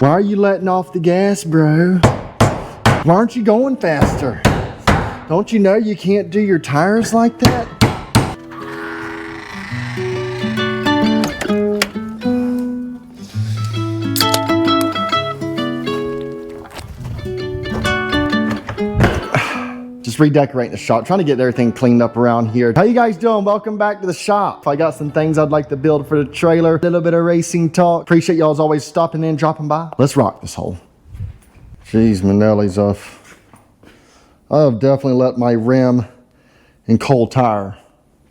Why are you letting off the gas, bro? Why aren't you going faster? Don't you know you can't do your tires like that? Just redecorating the shop, trying to get everything cleaned up around here. How you guys doing? Welcome back to the shop. I got some things I'd like to build for the trailer. A little bit of racing talk. Appreciate y'all as always stopping in, dropping by. Let's rock this hole. Jeez, my Nelly's off. I've definitely let my rim and cold tire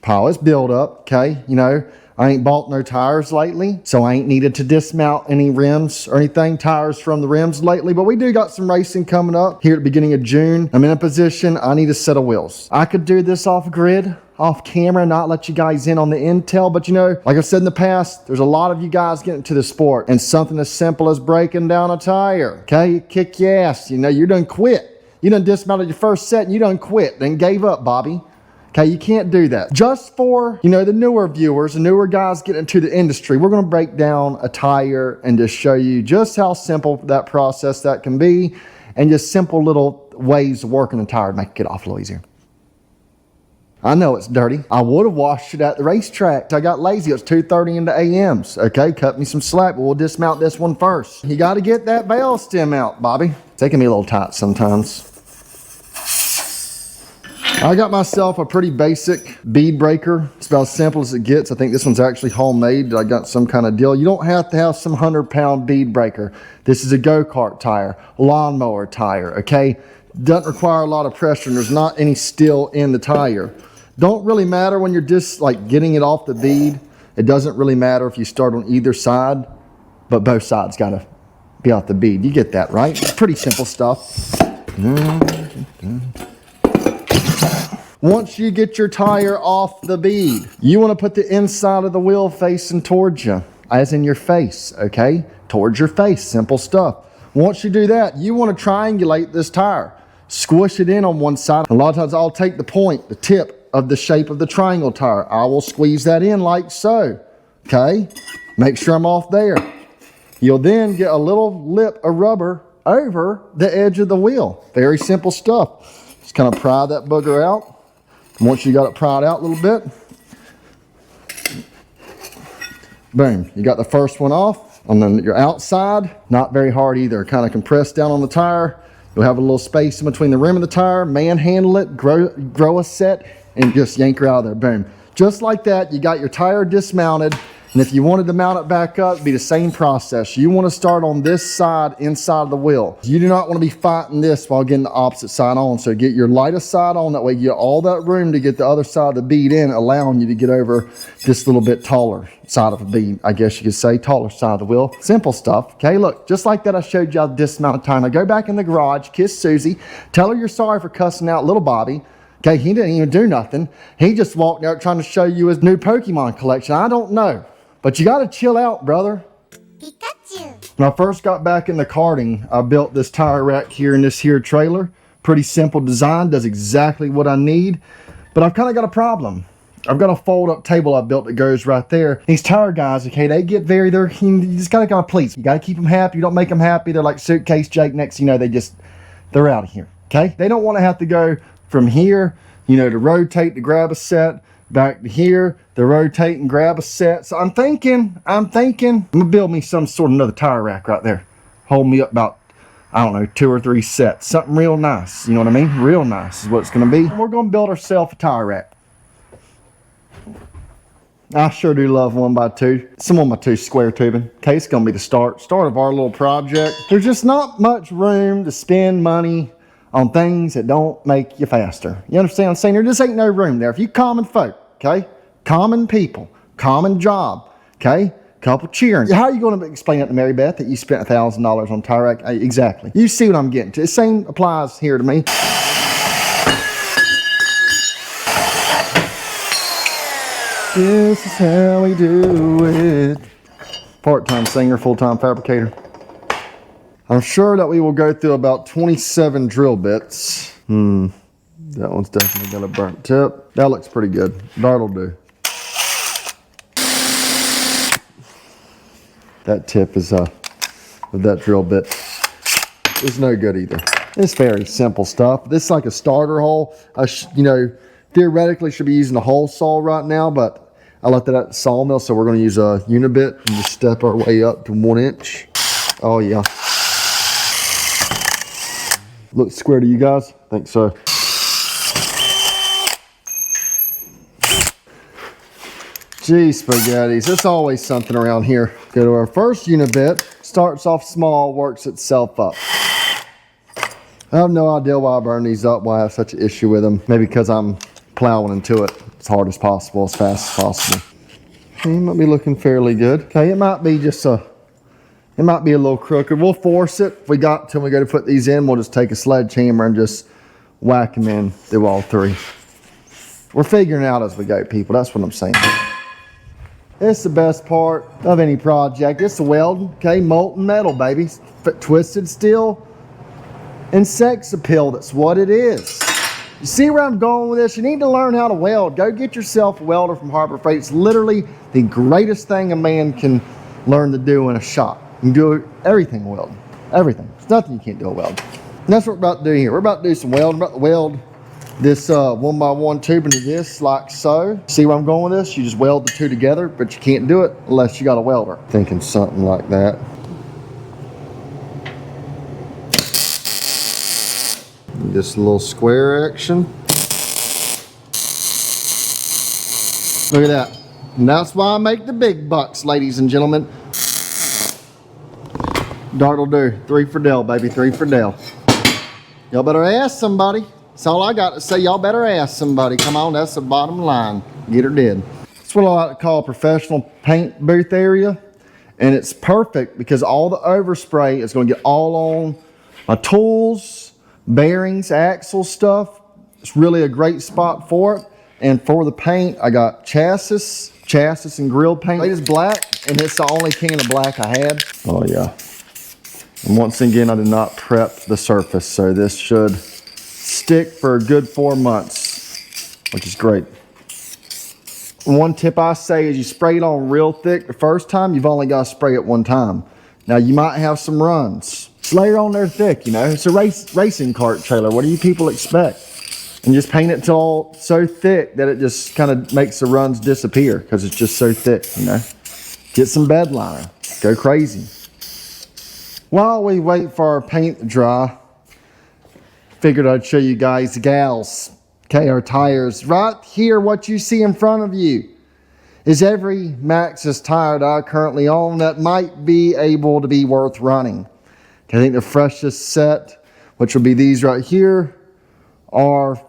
pile. It's built up, okay? You know, I ain't bought no tires lately, so I ain't needed to dismount any rims or anything, tires from the rims lately, but we do got some racing coming up here at the beginning of June. I'm in a position, I need a set of wheels. I could do this off grid, off camera, not let you guys in on the intel, but you know, like I've said in the past, there's a lot of you guys getting into the sport, and something as simple as breaking down a tire, okay? You kick your ass, you know, you done quit. You done dismounted your first set and you done quit, then gave up, Bobby. Okay, you can't do that. Just for, you know, the newer viewers, the newer guys getting into the industry, we're going to break down a tire and just show you just how simple that process that can be, and just simple little ways of working the tire to make it get off a little easier. I know it's dirty. I would have washed it at the racetrack. I got lazy. It was 2:30 in the AMs. Okay, cut me some slack, but we'll dismount this one first. You got to get that valve stem out, Bobby. Taking me a little tight sometimes. I got myself a pretty basic bead breaker. It's about as simple as it gets. I think this one's actually homemade. I got some kind of deal. You don't have to have some 100-pound bead breaker. This is a go-kart tire, lawnmower tire, okay? Doesn't require a lot of pressure, and there's not any steel in the tire. Don't really matter when you're just like getting it off the bead. It doesn't really matter if you start on either side, but both sides gotta be off the bead. You get that, right? Pretty simple stuff. Once you get your tire off the bead, you want to put the inside of the wheel facing towards you, as in your face, okay? Towards your face, simple stuff. Once you do that, you want to triangulate this tire. Squish it in on one side. A lot of times I'll take the point, the tip of the shape of the triangle tire. I will squeeze that in like so, okay? Make sure I'm off there. You'll then get a little lip of rubber over the edge of the wheel. Very simple stuff. Just kind of pry that booger out. Once you got it pried out a little bit, boom, you got the first one off. And then your outside, not very hard either. Kind of compress down on the tire. You'll have a little space in between the rim of the tire, manhandle it, grow a set, and just yank her out of there, boom. Just like that, you got your tire dismounted. And if you wanted to mount it back up, it'd be the same process. You want to start on this side, inside of the wheel. You do not want to be fighting this while getting the opposite side on. So get your lightest side on. That way you get all that room to get the other side of the bead in, allowing you to get over this little bit taller side of the bead. I guess you could say taller side of the wheel. Simple stuff. Okay, look, just like that I showed you how to dismount time. Now go back in the garage, kiss Susie, tell her you're sorry for cussing out little Bobby. Okay, he didn't even do nothing. He just walked out trying to show you his new Pokemon collection. I don't know. But you got to chill out, brother. Pikachu. When I first got back into karting, I built this tire rack here in this here trailer. Pretty simple design, does exactly what I need. But I've kind of got a problem. I've got a fold-up table I built that goes right there. These tire guys, okay, they get you just got to please. You got to keep them happy. You don't make them happy. They're like Suitcase Jake. Next thing you know, they're out of here, okay? They don't want to have to go from here, you know, to rotate to grab a set. Back to here, to rotate and grab a set. So I'm thinking, I'm gonna build me some sort of another tire rack right there. Hold me up about, I don't know, 2 or 3 sets. Something real nice, you know what I mean? Real nice is what it's gonna be. And we're gonna build ourselves a tire rack. I sure do love 1x2. Some 1x2 square tubing. Okay, it's gonna be the start of our little project. There's just not much room to spend money on things that don't make you faster. You understand what I'm saying? There just ain't no room there. If you common folk, okay? Common people, common job, okay? Couple cheering. How are you going to explain that to Mary Beth that you spent $1,000 on tire rack? Exactly. You see what I'm getting to. The same applies here to me. This is how we do it. Part-time singer, full-time fabricator. I'm sure that we will go through about 27 drill bits. That one's definitely got a burnt tip. That looks pretty good. That'll do. That tip is with that drill bit. It's no good either. It's very simple stuff. This is like a starter hole. You know, theoretically should be using a hole saw right now, but I left it at the sawmill, so we're going to use a unibit and just step our way up to 1 inch. Oh yeah. Looks square to you guys? I think so. Gee, spaghettis, it's always something around here. Go to our first unibit. Starts off small, works itself up. I have no idea why I burn these up, why I have such an issue with them. Maybe because I'm plowing into it as hard as possible, as fast as possible. It might be looking fairly good. Okay, it might be just a little crooked. We'll force it. If we got till we go to put these in, we'll just take a sledgehammer and just whack them in through all three. We're figuring it out as we go, people. That's what I'm saying. It's the best part of any project. It's the welding, okay? Molten metal, baby. Twisted steel and sex appeal. That's what it is. You see where I'm going with this? You need to learn how to weld. Go get yourself a welder from Harbor Freight. It's literally the greatest thing a man can learn to do in a shop. You can do everything welding. Everything. There's nothing you can't do a weld. And that's what we're about to do here. We're about to do some welding. We're about to weld this 1x1 tube into this like so. See where I'm going with this? You just weld the two together, but you can't do it unless you got a welder. Thinking something like that. Just a little square action. Look at that. And that's why I make the big bucks, ladies and gentlemen. Dart will do. 3 for Dell, baby. 3 for Dell. Y'all better ask somebody. That's all I got to say. Y'all better ask somebody. Come on, that's the bottom line. Get her did. That's what I like to call a professional paint booth area. And it's perfect because all the overspray is going to get all on my tools, bearings, axle stuff. It's really a great spot for it. And for the paint, I got chassis and grill paint. It is black, and it's the only can of black I had. Oh yeah. And once again, I did not prep the surface, so this should stick for a good 4 months, which is great. One tip I say is you spray it on real thick the first time. You've only got to spray it one time. Now you might have some runs. Just layer on there thick, you know. It's a racing cart trailer. What do you people expect? And just paint it till so thick that it just kind of makes the runs disappear because it's just so thick, you know. Get some bed liner. Go crazy. While we wait for our paint to dry, figured I'd show you guys the gals. Okay, our tires. Right here, what you see in front of you is every Maxxis tire that I currently own that might be able to be worth running. Okay, I think the freshest set, which will be these right here, are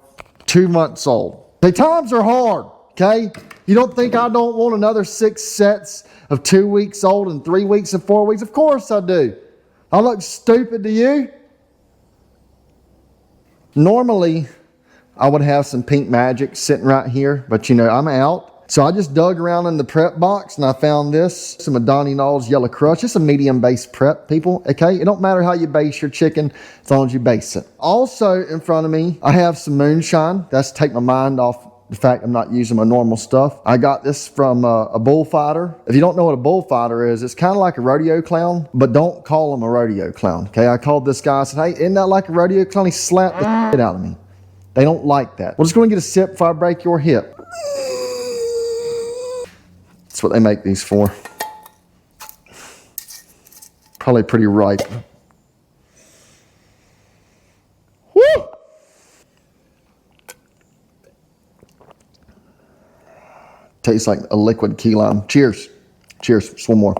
2 months old. The times are hard, okay? You don't think I don't want another 6 sets of 2 weeks old and 3 weeks and 4 weeks? Of course I do. I look stupid to you? Normally, I would have some Pink Magic sitting right here, but you know, I'm out. So I just dug around in the prep box and I found this, some of Donnie Knoll's Yellow Crush. It's a medium base prep, people, okay? It don't matter how you base your chicken as long as you base it. Also in front of me, I have some moonshine. That's to take my mind off the fact I'm not using my normal stuff. I got this from a bullfighter. If you don't know what a bullfighter is, it's kind of like a rodeo clown, but don't call him a rodeo clown, okay? I called this guy and said, hey, isn't that like a rodeo clown? He slapped the shit out of me. They don't like that. We're just going to get a sip before I break your hip. That's what they make these for. Probably pretty ripe. Woo! Tastes like a liquid key lime. Cheers. Cheers. Just one more.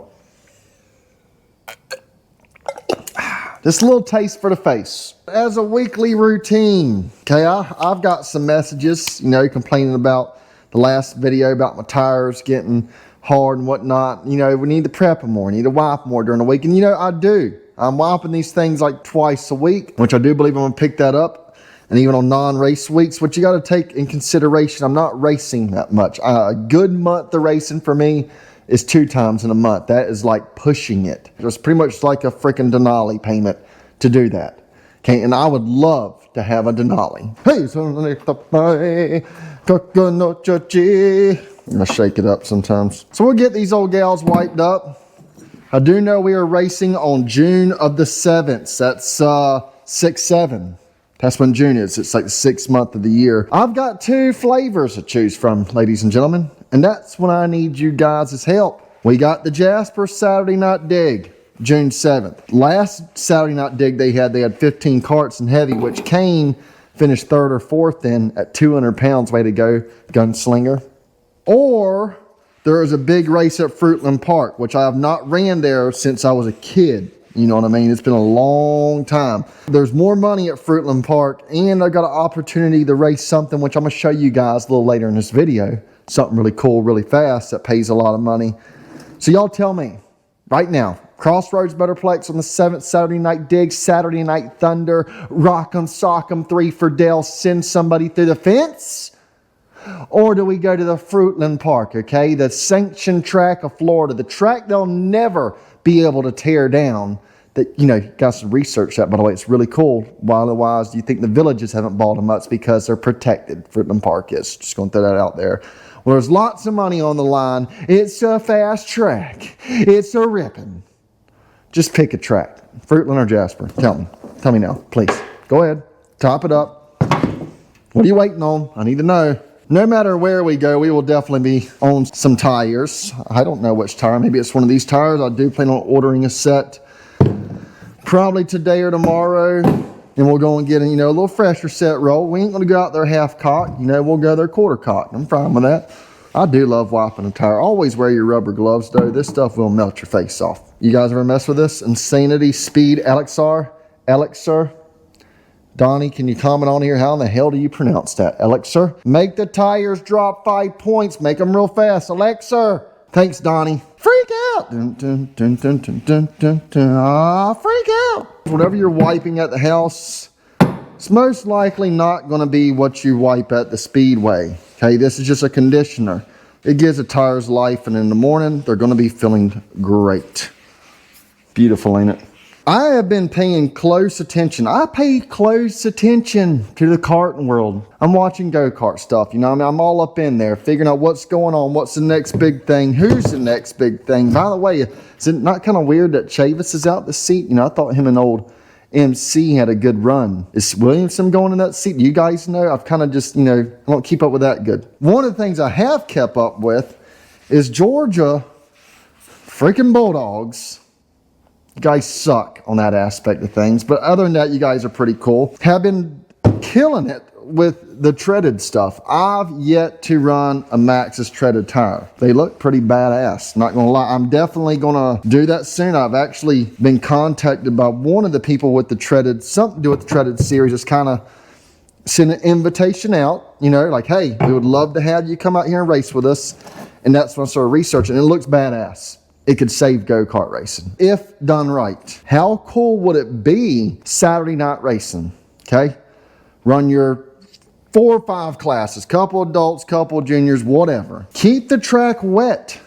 Just a little taste for the face. As a weekly routine, okay, I've got some messages, you know, complaining about the last video about my tires getting hard and whatnot. You know, we need to prep them more, need to wipe more during the week. And you know, I do. I'm wiping these things like twice a week, which I do believe I'm gonna pick that up. And even on non-race weeks, what you gotta take in consideration, I'm not racing that much. A good month of racing for me is 2 times in a month. That is like pushing it. It's pretty much like a freaking Denali payment to do that. Okay, and I would love to have a Denali. Hey, I'm gonna shake it up sometimes. So we'll get these old gals wiped up. I do know we are racing on June of the 7th. That's 6/7. That's when June is. It's like the 6th month of the year. I've got 2 flavors to choose from, ladies and gentlemen, and that's when I need you guys' help. We got the Jasper Saturday Night Dig, June 7th. Last Saturday Night Dig they had 15 karts in heavy, which Kane finished 3rd or 4th in at 200 pounds. Way to go, gunslinger. Or there is a big race at Fruitland Park, which I have not ran there since I was a kid. You know what I mean? It's been a long time. There's more money at Fruitland Park, and I got an opportunity to race something, which I'm going to show you guys a little later in this video. Something really cool, really fast, that pays a lot of money. So y'all tell me, right now, Crossroads Motorplex on the 7th, Saturday Night Dig, Saturday Night Thunder, Rock'em Sock'em, 3 for Dale, send somebody through the fence? Or do we go to the Fruitland Park, okay? The sanctioned track of Florida, the track they'll never be able to tear down. That, you know, got some research that, by the way. It's really cool. Why otherwise do you think the villages haven't bought them up? It's because they're protected. Fruitland Park is. Just going to throw that out there. Well, there's lots of money on the line. It's a fast track. It's a ripping. Just pick a track. Fruitland or Jasper? Tell me. Tell me now, please. Go ahead. Top it up. What are you waiting on? I need to know. No matter where we go, we will definitely be on some tires. I don't know which tire. Maybe it's one of these tires. I do plan on ordering a set probably today or tomorrow. And we'll go and get a little fresher set roll. We ain't going to go out there half cocked. We'll go there quarter cocked. I'm fine with that. I do love wiping a tire. Always wear your rubber gloves, though. This stuff will melt your face off. You guys ever mess with this? Insanity Speed Elixir? Elixir? Donnie, can you comment on here? How in the hell do you pronounce that? Elixir? Make the tires drop 5 points. Make them real fast. Elixir. Thanks, Donnie. Freak out. Dun, dun, dun, dun, dun, dun, dun, dun. Ah, freak out. Whatever you're wiping at the house, it's most likely not going to be what you wipe at the Speedway. Okay, this is just a conditioner. It gives the tires life, and in the morning, they're going to be feeling great. Beautiful, ain't it? I have been paying close attention. I pay close attention to the karting world. I'm watching go-kart stuff, you know what I mean? I'm all up in there, figuring out what's going on, what's the next big thing, who's the next big thing. By the way, is it not kind of weird that Chavis is out the seat? I thought him and old MC had a good run. Is Williamson going in that seat? Do you guys know? I've kind of just, I don't keep up with that good. One of the things I have kept up with is Georgia freaking Bulldogs. You guys suck on that aspect of things. But other than that, you guys are pretty cool. Have been killing it with the treaded stuff. I've yet to run a Maxxis treaded tire. They look pretty badass. Not going to lie. I'm definitely going to do that soon. I've actually been contacted by one of the people with the treaded, something to do with the treaded series. Just kind of send an invitation out, like, hey, we would love to have you come out here and race with us. And that's when I started researching. It looks badass. It could save go-kart racing if done right. How cool would it be Saturday night racing? Okay, run your 4 or 5 classes, couple adults, couple juniors, whatever. Keep the track wet.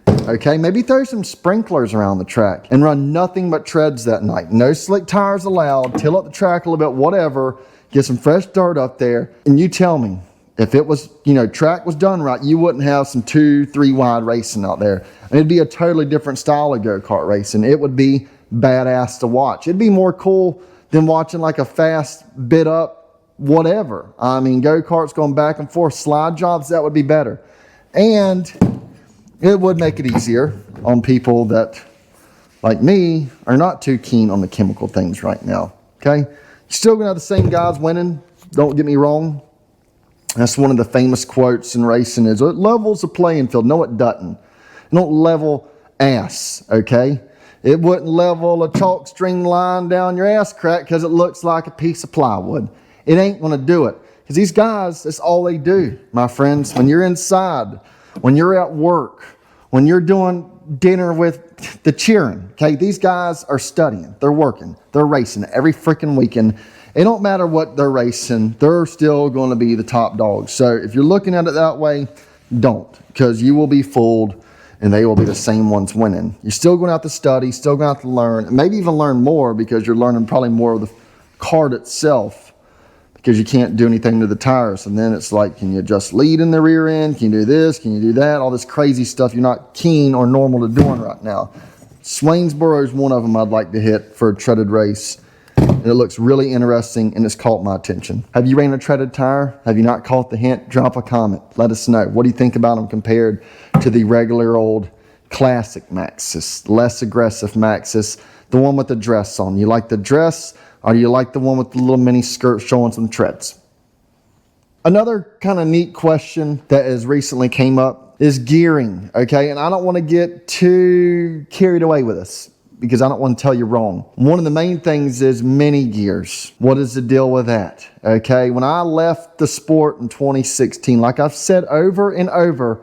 Okay, maybe throw some sprinklers around the track and run nothing but treads that night. No slick tires allowed. Till up the track a little bit, whatever. Get some fresh dirt up there, and you tell me, if it was, track was done right, you wouldn't have some 2-3 wide racing out there. And it'd be a totally different style of go-kart racing. It would be badass to watch. It'd be more cool than watching like a fast bit up whatever. I mean, go-karts going back and forth, slide jobs, that would be better. And it would make it easier on people that, like me, are not too keen on the chemical things right now. Okay? You're still going to have the same guys winning. Don't get me wrong. That's one of the famous quotes in racing is, it levels the playing field. No, it doesn't. It don't level ass, okay? It wouldn't level a chalk string line down your ass crack because it looks like a piece of plywood. It ain't going to do it. Because these guys, that's all they do, my friends. When you're inside, when you're at work, when you're doing dinner with the cheering, okay? These guys are studying. They're working. They're racing every freaking weekend. It don't matter what they're racing, they're still going to be the top dogs. So if you're looking at it that way, don't, because you will be fooled and they will be the same ones winning. You're still going to have to study, still going to have to learn, and maybe even learn more because you're learning probably more of the kart itself because you can't do anything to the tires. And then it's like, can you adjust lead in the rear end? Can you do this? Can you do that? All this crazy stuff you're not keen or normal to doing right now. Swainsboro is one of them I'd like to hit for a treaded race. And it looks really interesting, and it's caught my attention. Have you ran a treaded tire? Have you not caught the hint? Drop a comment. Let us know. What do you think about them compared to the regular old classic Maxxis, less aggressive Maxxis, the one with the dress on? You like the dress, or do you like the one with the little mini skirt showing some treads? Another kind of neat question that has recently came up is gearing, okay? And I don't want to get too carried away with this, because I don't want to tell you wrong. One of the main things is mini gears. What is the deal with that? Okay, when I left the sport in 2016, like I've said over and over,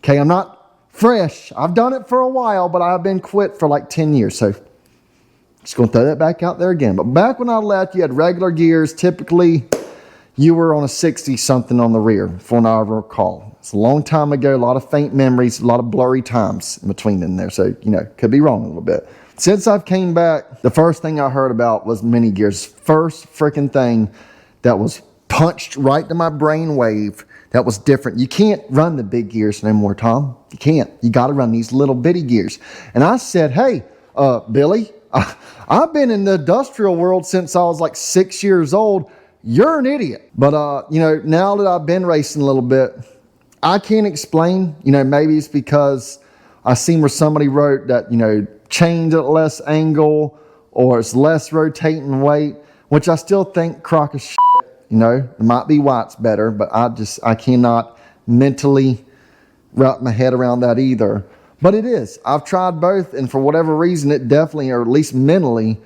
okay, I'm not fresh. I've done it for a while, but I've been quit for like 10 years. So just gonna throw that back out there again. But back when I left, you had regular gears. Typically, you were on a 60 something on the rear, from what I recall. It's a long time ago, a lot of faint memories, a lot of blurry times in between in there. So, you know, could be wrong a little bit. Since I've came back, the first thing I heard about was mini gears. First freaking thing that was punched right to my brain wave that was different. You can't run the big gears no more, Tom. You can't. You got to run these little bitty gears. And I said, hey, Billy, I've been in the industrial world since I was like 6 years old. You're an idiot. But, you know, now that I've been racing a little bit, I can't explain. You know, maybe it's because I seen where somebody wrote that, you know, chained at less angle, or it's less rotating weight, which I still think crock of shit. You know, it might be why it's better, but I cannot mentally wrap my head around that either. But it is. I've tried both, and for whatever reason, it definitely, or at least mentally,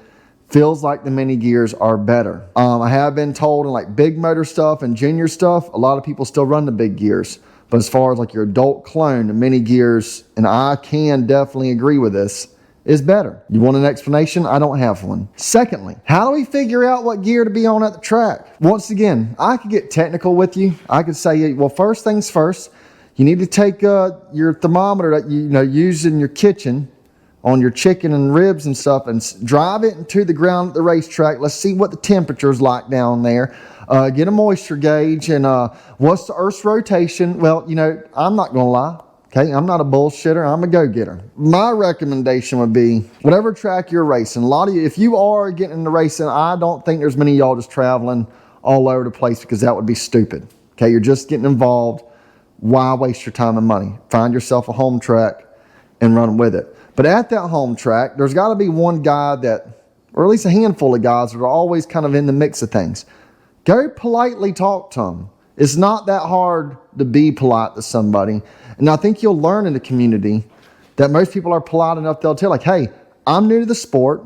feels like the mini gears are better. I have been told in like big motor stuff and junior stuff, a lot of people still run the big gears. But as far as like your adult clone, the mini gears, and I can definitely agree with this, is better. You want an explanation? I don't have one. Secondly, how do we figure out what gear to be on at the track? Once again, I could get technical with you. I could say, well, first things first, you need to take your thermometer that you use in your kitchen on your chicken and ribs and stuff, and drive it into the ground at the racetrack. Let's see what the temperature is like down there. Get a moisture gauge, and what's the Earth's rotation? Well, you know, I'm not gonna lie. Okay, I'm not a bullshitter, I'm a go-getter. My recommendation would be, whatever track you're racing, a lot of you, if you are getting into racing, I don't think there's many of y'all just traveling all over the place, because that would be stupid. Okay, you're just getting involved. Why waste your time and money? Find yourself a home track and run with it. But at that home track, there's gotta be one guy that, or at least a handful of guys that are always kind of in the mix of things. Go politely talk to them. It's not that hard to be polite to somebody. And I think you'll learn in the community that most people are polite enough, they'll tell, like, hey, I'm new to the sport.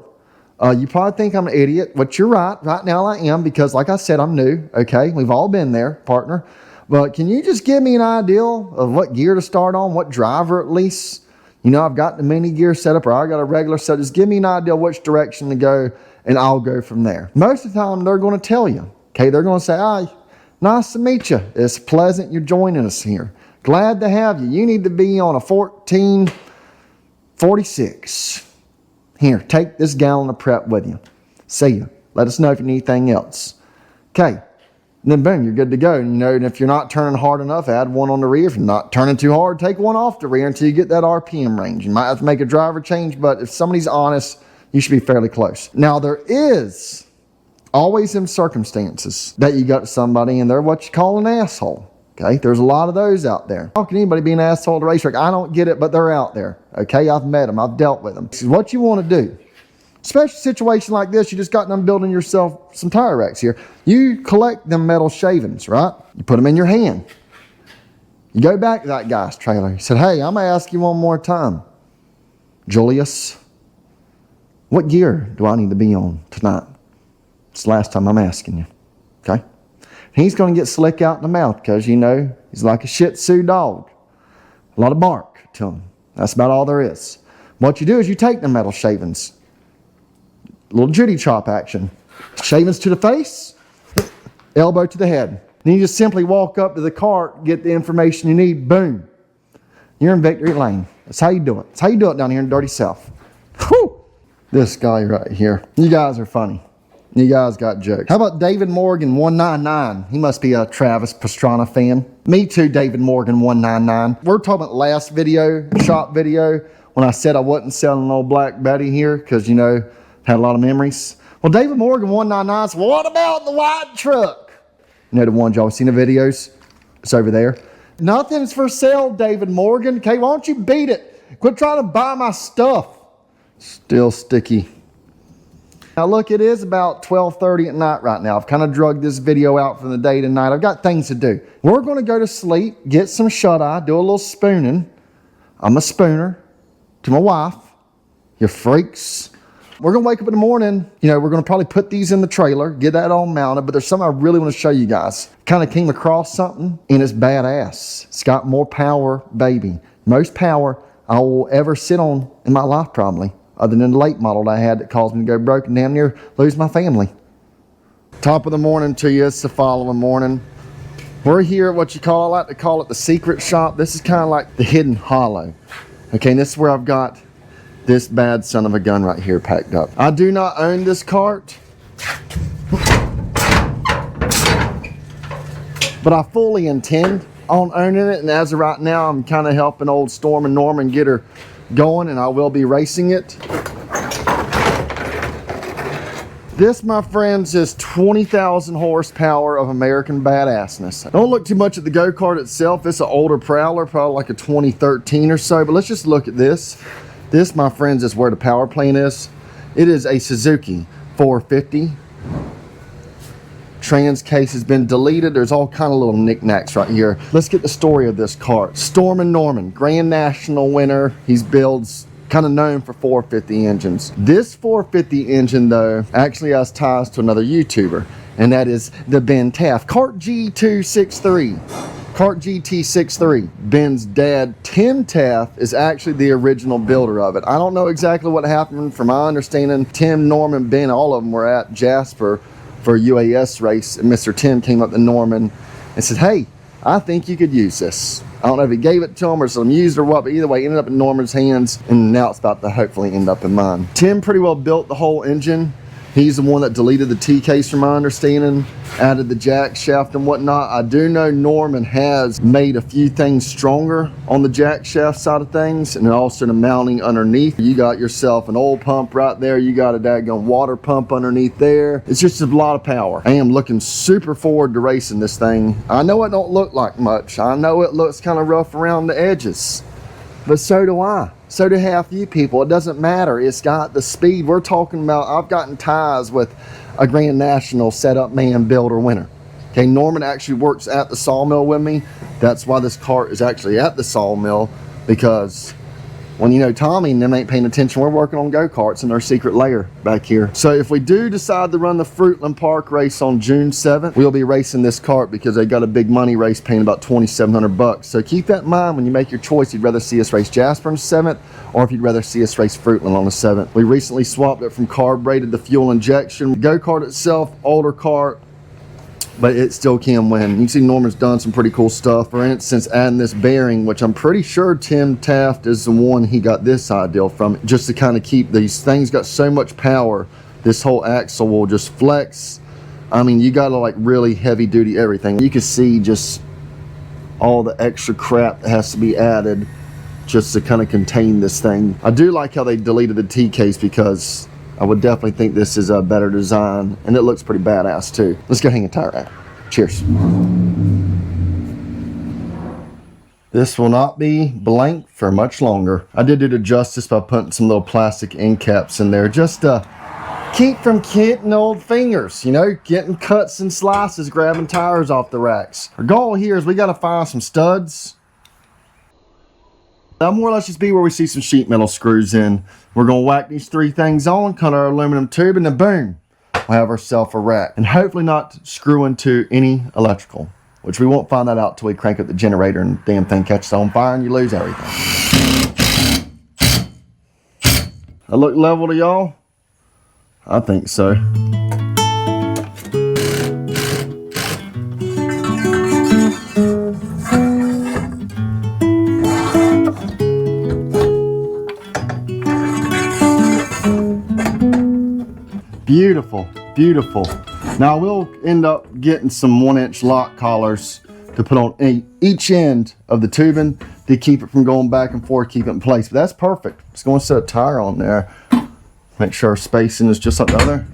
You probably think I'm an idiot, but you're right. Right now I am, because like I said, I'm new. Okay, we've all been there, partner. But can you just give me an idea of what gear to start on, what driver at least? You know, I've got the mini gear set up, or I got a regular set. Just give me an idea which direction to go, and I'll go from there. Most of the time, they're going to tell you. Okay, they're going to say, hi, nice to meet you. It's pleasant you're joining us here. Glad to have you. You need to be on a 1446. Here, take this gallon of prep with you. See you. Let us know if you need anything else. Okay. And then boom, you're good to go. And you know, and if you're not turning hard enough, add one on the rear. If you're not turning too hard, take one off the rear until you get that RPM range. You might have to make a driver change, but if somebody's honest, you should be fairly close. Now, there is always some circumstances that you got somebody and they're what you call an asshole. Okay, there's a lot of those out there. How can anybody be an asshole at a racetrack? I don't get it, but they're out there. Okay, I've met them. I've dealt with them. This is what you want to do. Especially a situation like this, you just got done building yourself some tire racks here. You collect them metal shavings, right? You put them in your hand. You go back to that guy's trailer. He said, hey, I'm going to ask you one more time. Julius, what gear do I need to be on tonight? It's the last time I'm asking you. Okay? He's going to get slick out in the mouth because, you know, he's like a Shih Tzu dog. A lot of bark to him. That's about all there is. What you do is you take the metal shavings. A little Judy chop action. Shavings to the face, elbow to the head. Then you just simply walk up to the cart, get the information you need, boom. You're in victory lane. That's how you do it. That's how you do it down here in Dirty South. Whew. This guy right here. You guys are funny. You guys got jokes. How about David Morgan 199? He must be a Travis Pastrana fan. Me too, David Morgan 199. We're talking about last video, shop video, when I said I wasn't selling an old Black Betty here because, you know, had a lot of memories. Well, David Morgan 199 said, well, what about the white truck? You know, the ones y'all seen the videos? It's over there. Nothing's for sale, David Morgan. Okay, why don't you beat it? Quit trying to buy my stuff. Still sticky. Now look, it is about 12:30 at night right now. I've kind of drugged this video out from the day to night. I've got things to do. We're going to go to sleep, get some shut-eye, do a little spooning. I'm a spooner to my wife. You freaks. We're going to wake up in the morning. You know, we're going to probably put these in the trailer, get that all mounted, but there's something I really want to show you guys. Kind of came across something, and it's badass. It's got more power, baby. Most power I will ever sit on in my life, probably, other than the late model that I had that caused me to go broke and damn near lose my family. Top of the morning to you. It's the following morning. We're here at what you call, I like to call it the secret shop. This is kind of like the hidden hollow. Okay, and this is where I've got this bad son of a gun right here packed up. I do not own this cart, but I fully intend on owning it, and as of right now, I'm kind of helping old Storm and Norman get her going, and I will be racing it. This, my friends, is 20,000 horsepower of American badassness. Don't look too much at the go-kart itself. It's an older Prowler, probably like a 2013 or so, but let's just look at this. This, my friends, is where the power plant is. It is a Suzuki 450. Trans case has been deleted. There's all kind of little knickknacks right here. Let's get the story of this kart. Storm and Norman, Grand National winner. He's builds kind of known for 450 engines. This 450 engine, though, actually has ties to another YouTuber, and that is the Ben Taft. Kart G263. Kart GT63. Ben's dad, Tim Taft, is actually the original builder of it. I don't know exactly what happened. From my understanding, Tim, Norman, Ben, all of them were at Jasper for a UAS race, and Mr. Tim came up to Norman and said, hey, I think you could use this. I don't know if he gave it to him or some used or what, but either way, it ended up in Norman's hands, and now it's about to hopefully end up in mine. Tim pretty well built the whole engine. He's the one that deleted the T-case from my understanding, added the jack shaft and whatnot. I do know Norman has made a few things stronger on the jack shaft side of things, and then also the mounting underneath. You got yourself an oil pump right there. You got a daggone water pump underneath there. It's just a lot of power. I am looking super forward to racing this thing. I know it don't look like much. I know it looks kind of rough around the edges, but so do I. So do half you people. It doesn't matter. It's got the speed. We're talking about, I've gotten ties with a Grand National setup man, builder, winner. Okay, Norman actually works at the sawmill with me. That's why this kart is actually at the sawmill, because when, you know, Tommy and them ain't paying attention, we're working on go-karts in their secret lair back here. So if we do decide to run the Fruitland Park race on June 7th, we'll be racing this kart because they got a big money race paying about $2,700. So keep that in mind when you make your choice. You'd rather see us race Jasper on the 7th, or if you'd rather see us race Fruitland on the 7th. We recently swapped it from carbureted to fuel injection. Go-kart itself, older kart, but it still can win. You can see Norman's done some pretty cool stuff. For instance, adding this bearing, which I'm pretty sure Tim Taft is the one he got this idea from, just to kind of keep these things got so much power. This whole axle will just flex. I mean, you got to like really heavy duty everything. You can see just all the extra crap that has to be added just to kind of contain this thing. I do like how they deleted the T-case, because I would definitely think this is a better design, and it looks pretty badass too. Let's go hang a tire out. Cheers. This will not be blank for much longer. I did do the justice by putting some little plastic end caps in there, just to keep from getting old fingers, you know, getting cuts and slices, grabbing tires off the racks. Our goal here is we got to find some studs. That'll more or less just be where we see some sheet metal screws in. We're going to whack these three things on, cut our aluminum tube, and then boom, we'll have ourselves a rack. And hopefully not screw into any electrical, which we won't find that out till we crank up the generator and the damn thing catches on fire and you lose everything. I look level to y'all? I think so. Beautiful, beautiful. Now I will end up getting some 1-inch lock collars to put on each end of the tubing to keep it from going back and forth, keep it in place. But that's perfect. Just going to set a tire on there. Make sure our spacing is just like the other.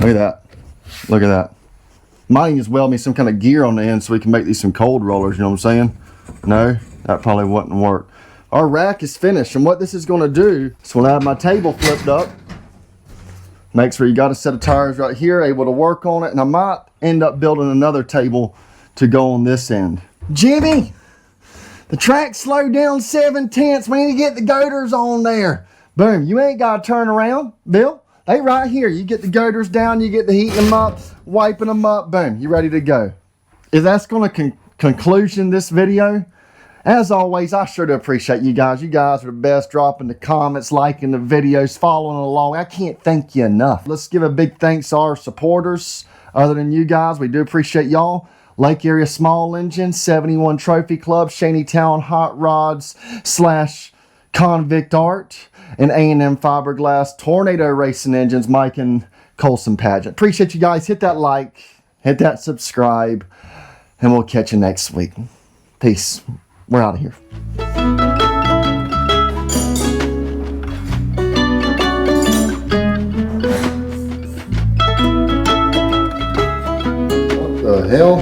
Look at that. Look at that. Might just weld me some kind of gear on the end so we can make these some cold rollers, you know what I'm saying? No, that probably wouldn't work. Our rack is finished, and what this is going to do is when I have my table flipped up, make sure you got a set of tires right here, able to work on it, and I might end up building another table to go on this end. Jimmy, the track slowed down 7/10. We need to get the gotors on there. Boom, you ain't got to turn around, Bill. They right here. You get the gotors down, you get the heating them up, wiping them up, boom, you ready to go. If that's going to conclusion this video, as always, I sure do appreciate you guys. You guys are the best. Dropping the comments, liking the videos, following along. I can't thank you enough. Let's give a big thanks to our supporters. Other than you guys, we do appreciate y'all. Lake Area Small Engine, 71 Trophy Club, Shantytown Hot Rods / Convict Art, and A&M Fiberglass, Tornado Racing Engines, Mike and Colson Pageant. Appreciate you guys. Hit that like, hit that subscribe, and we'll catch you next week. Peace. We're out of here. What the hell?